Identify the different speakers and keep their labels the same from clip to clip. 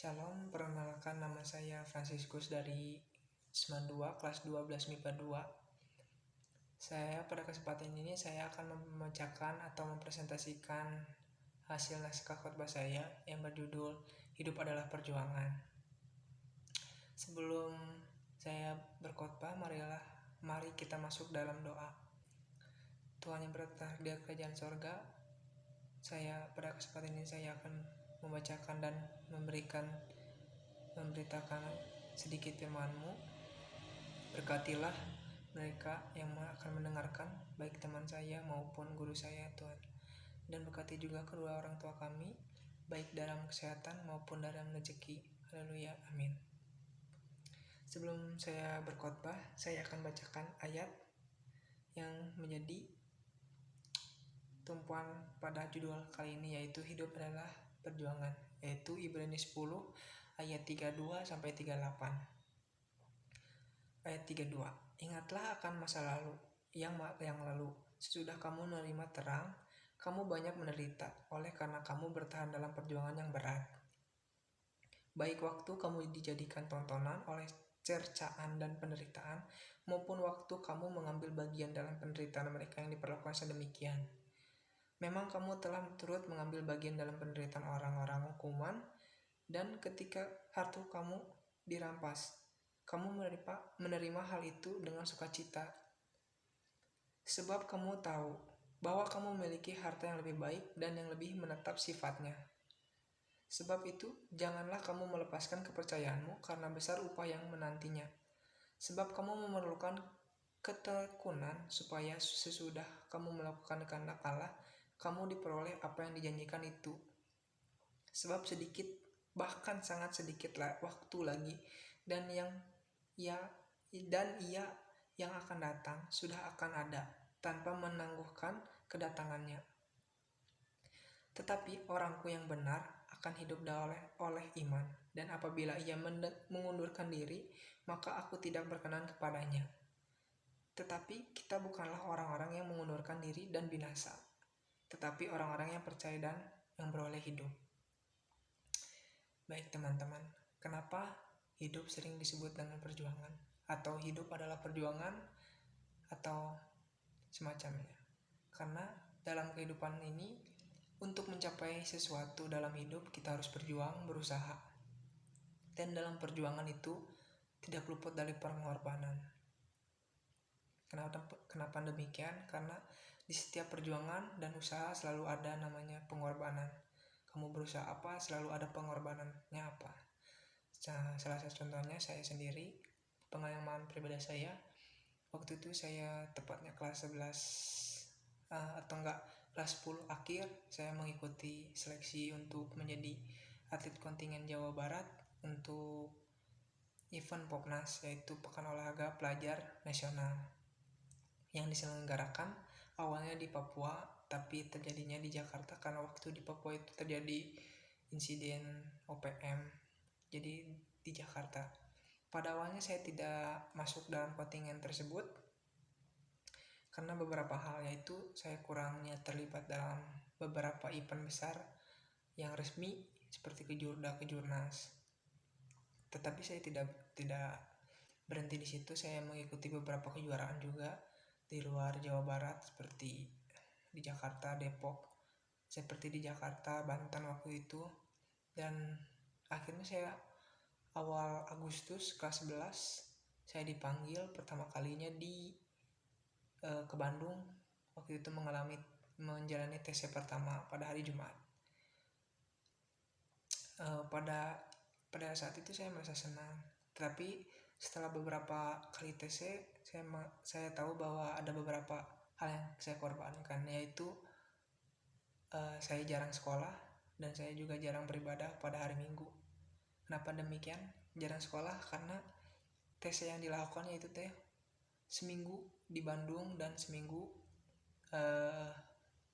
Speaker 1: Shalom, perkenalkan nama saya Franciscus dari Seman 2, kelas 12 MIPA 2. Pada kesempatan ini saya akan membacakan atau mempresentasikan hasil naskah khotbah saya yang berjudul Hidup Adalah Perjuangan. Sebelum saya berkhotbah, mari kita masuk dalam doa. Tuhan yang bertahta di kerajaan sorga, pada kesempatan ini saya akan membacakan dan memberitakan sedikit firman-Mu. Berkatilah mereka yang akan mendengarkan, baik teman saya maupun guru saya, Tuhan. Dan berkati juga kedua orang tua kami, baik dalam kesehatan maupun dalam rezeki. Haleluya, amin. Sebelum saya berkhotbah, saya akan bacakan ayat yang menjadi tumpuan pada judul kali ini, yaitu Hidup Adalah Perjuangan, yaitu Ibrani 10 ayat 32 sampai 38. Ayat 32. Ingatlah akan masa lalu yang lalu. Sesudah kamu menerima terang, kamu banyak menderita oleh karena kamu bertahan dalam perjuangan yang berat. Baik waktu kamu dijadikan tontonan oleh cercaan dan penderitaan, maupun waktu kamu mengambil bagian dalam penderitaan mereka yang diperlakukan sedemikian. Memang kamu telah turut mengambil bagian dalam penderitaan orang-orang hukuman, dan ketika harta kamu dirampas, kamu menerima hal itu dengan sukacita. Sebab kamu tahu bahwa kamu memiliki harta yang lebih baik dan yang lebih menetap sifatnya. Sebab itu, janganlah kamu melepaskan kepercayaanmu karena besar upah yang menantinya. Sebab kamu memerlukan ketekunan supaya sesudah kamu melakukan kehendak Allah, kamu diperoleh apa yang dijanjikan itu. Sebab sedikit, bahkan sangat sedikit waktu lagi, dan ia yang akan datang sudah akan ada, tanpa menangguhkan kedatangannya. Tetapi orangku yang benar akan hidup oleh iman, dan apabila ia mengundurkan diri, maka aku tidak berkenan kepadanya. Tetapi kita bukanlah orang-orang yang mengundurkan diri dan binasa, tetapi orang-orang yang percaya dan yang beroleh hidup. Baik teman-teman, kenapa hidup sering disebut dengan perjuangan? Atau hidup adalah perjuangan? Atau semacamnya? Karena dalam kehidupan ini, untuk mencapai sesuatu dalam hidup, kita harus berjuang, berusaha. Dan dalam perjuangan itu, tidak luput dari pengorbanan. Kenapa demikian? Karena di setiap perjuangan dan usaha selalu ada namanya pengorbanan. Kamu berusaha apa, selalu ada pengorbanannya apa. Salah satu contohnya saya sendiri, pengalaman pribadi saya. Waktu itu saya tepatnya kelas 11 kelas 10 akhir, saya mengikuti seleksi untuk menjadi atlet kontingen Jawa Barat untuk event Popnas, yaitu Pekan Olahraga Pelajar Nasional, yang diselenggarakan awalnya di Papua, tapi terjadinya di Jakarta karena waktu di Papua itu terjadi insiden OPM, jadi di Jakarta. Pada awalnya saya tidak masuk dalam kontingen tersebut karena beberapa hal, yaitu saya kurangnya terlibat dalam beberapa event besar yang resmi seperti kejurnas. Tetapi saya tidak berhenti di situ, saya mengikuti beberapa kejuaraan juga di luar Jawa Barat, seperti di Jakarta, Depok, seperti di Jakarta, Banten waktu itu. Dan akhirnya saya awal Agustus kelas 11 saya dipanggil pertama kalinya ke Bandung. Waktu itu menjalani tes pertama pada hari Jumat. Pada saat itu saya merasa senang. Tapi setelah beberapa kali tes, saya tahu bahwa ada beberapa hal yang saya korbankan, yaitu saya jarang sekolah dan saya juga jarang beribadah pada hari Minggu. Kenapa demikian? Jarang sekolah karena tes yang dilakukan yaitu seminggu di Bandung dan seminggu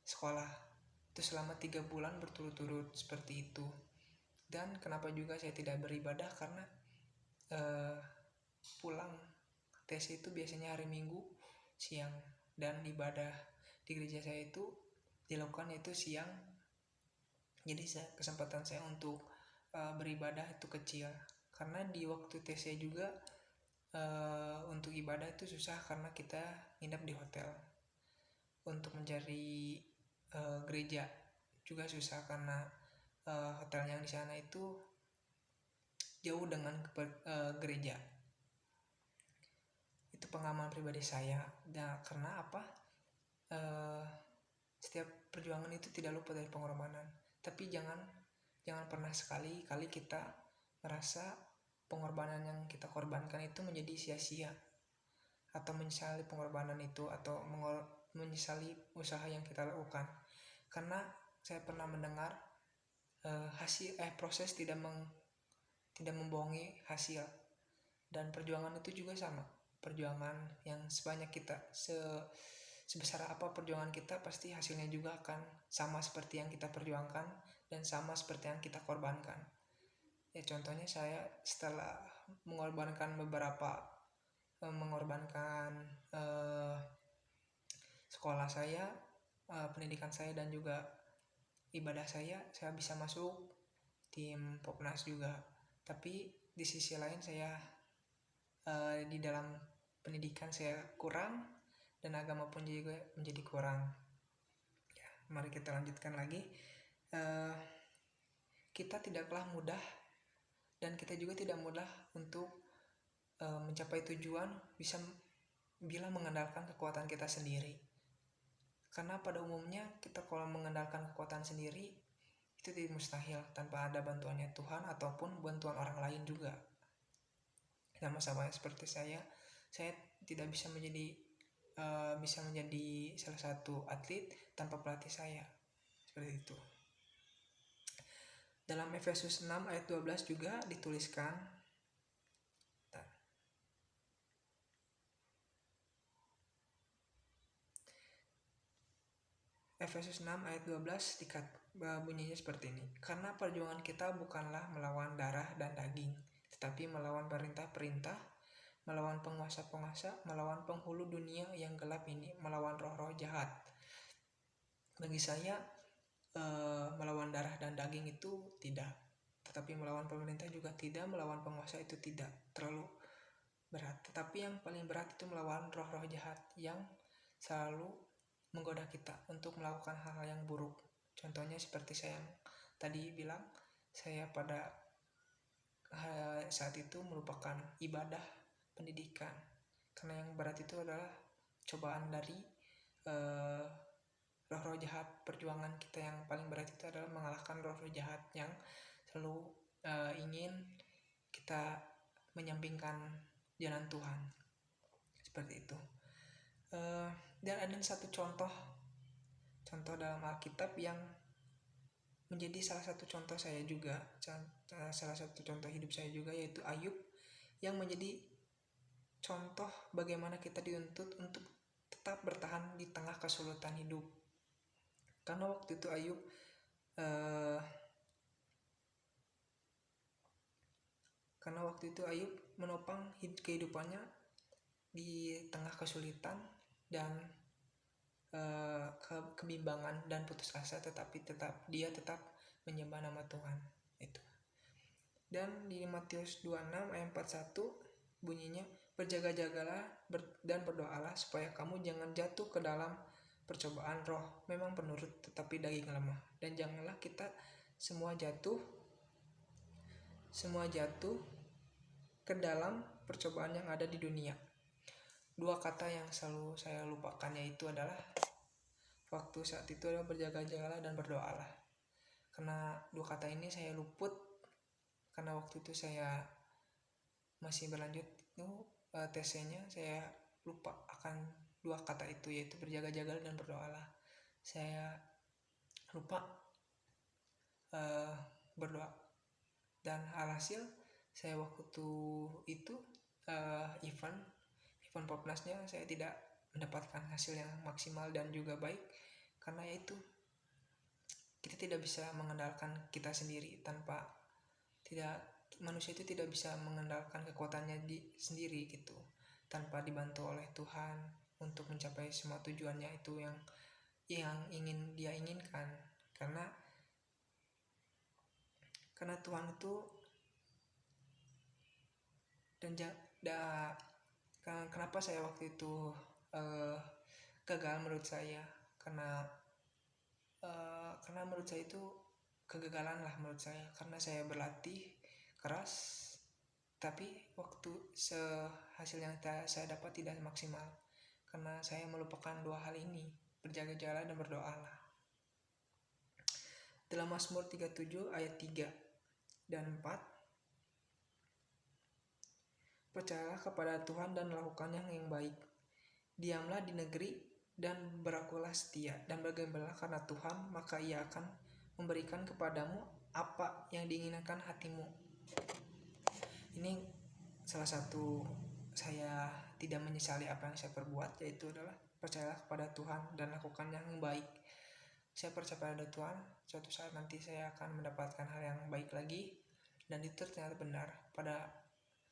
Speaker 1: sekolah. Itu selama 3 bulan berturut-turut seperti itu. Dan kenapa juga saya tidak beribadah? Karena pulang tes itu biasanya hari Minggu siang, dan ibadah di gereja saya itu dilakukan yaitu siang. Jadi kesempatan saya untuk beribadah itu kecil, karena di waktu TC juga untuk ibadah itu susah karena kita nginep di hotel. Untuk mencari gereja juga susah karena hotel yang di sana itu jauh dengan gereja. Itu pengalaman pribadi saya. Nah, karena apa? Setiap perjuangan itu tidak luput dari pengorbanan. Tapi jangan pernah sekali-kali kita merasa pengorbanan yang kita korbankan itu menjadi sia-sia, atau menyesali pengorbanan itu, atau menyesali usaha yang kita lakukan. Karena saya pernah mendengar proses tidak membohongi hasil, dan perjuangan itu juga sama. Perjuangan yang sebanyak kita, sebesar apa perjuangan kita, pasti hasilnya juga akan sama seperti yang kita perjuangkan dan sama seperti yang kita korbankan. Ya, contohnya saya setelah mengorbankan sekolah saya, pendidikan saya, dan juga ibadah saya bisa masuk tim Popnas juga. Tapi di sisi lain saya di dalam pendidikan saya kurang, dan agama pun juga menjadi kurang. Ya, mari kita lanjutkan lagi. Kita tidaklah mudah, dan kita juga tidak mudah untuk mencapai tujuan bila mengandalkan kekuatan kita sendiri. Karena pada umumnya kita kalau mengandalkan kekuatan sendiri itu tidak mustahil tanpa ada bantuannya Tuhan ataupun bantuan orang lain juga. Sama-sama seperti saya tidak bisa menjadi salah satu atlet tanpa pelatih saya. Seperti itu. Dalam Efesus 6 ayat 12 juga dituliskan, Efesus 6 ayat 12 bunyinya seperti ini. Karena perjuangan kita bukanlah melawan darah dan daging, tetapi melawan perintah-perintah, melawan penguasa-penguasa, melawan penghulu dunia yang gelap ini, melawan roh-roh jahat. Bagi saya melawan darah dan daging itu tidak, tetapi melawan pemerintah juga tidak, melawan penguasa itu tidak terlalu berat. Tetapi yang paling berat itu melawan roh-roh jahat yang selalu menggoda kita untuk melakukan hal-hal yang buruk. Contohnya seperti saya yang tadi bilang, saya pada saat itu merupakan ibadah pendidikan, karena yang berat itu adalah cobaan dari roh-roh jahat. Perjuangan kita yang paling berat itu adalah mengalahkan roh-roh jahat yang selalu ingin kita menyampingkan jalan Tuhan. Seperti itu. Dan ada satu contoh dalam Alkitab yang menjadi salah satu contoh saya juga, salah satu contoh hidup saya juga, yaitu Ayub, yang menjadi contoh bagaimana kita dituntut untuk tetap bertahan di tengah kesulitan hidup. Karena waktu itu Ayub menopang kehidupannya di tengah kesulitan dan kebimbangan dan putus asa, tetapi dia tetap menyembah nama Tuhan itu. Dan di Matius 26 ayat 41 bunyinya, berjaga-jagalah dan berdoalah supaya kamu jangan jatuh ke dalam percobaan. Roh memang penurut tetapi daging lemah, dan janganlah kita semua jatuh ke dalam percobaan yang ada di dunia. Dua kata yang selalu saya lupakan yaitu adalah waktu saat itu adalah berjaga-jagalah dan berdoalah. Karena dua kata ini saya luput karena waktu itu saya masih berlanjut TC-nya, saya lupa akan dua kata itu, yaitu berjaga-jagalah dan berdoalah. Saya lupa berdoa, dan alhasil saya waktu itu event Popnasnya saya tidak mendapatkan hasil yang maksimal dan juga baik, karena yaitu kita tidak bisa mengandalkan kita sendiri. Manusia itu tidak bisa mengandalkan kekuatannya sendiri gitu, tanpa dibantu oleh Tuhan untuk mencapai semua tujuannya itu yang ingin dia inginkan. Karena Karena Tuhan itu kenapa saya waktu itu gagal menurut saya, karena menurut saya itu kegagalan lah menurut saya, karena saya berlatih keras tapi waktu hasil yang saya dapat tidak maksimal, karena saya melupakan dua hal ini, berjaga-jaga dan berdoa lah. Dalam Mazmur 37 ayat 3 dan 4, percayalah kepada Tuhan dan lakukan yang baik, diamlah di negeri dan berakulah setia, dan bergembiralah karena Tuhan, maka Ia akan memberikan kepadamu apa yang diinginkan hatimu. Ini salah satu saya tidak menyesali apa yang saya perbuat, yaitu adalah percayalah kepada Tuhan dan lakukan yang baik. Saya percaya pada Tuhan, suatu saat nanti saya akan mendapatkan hal yang baik lagi, dan itu ternyata benar. Pada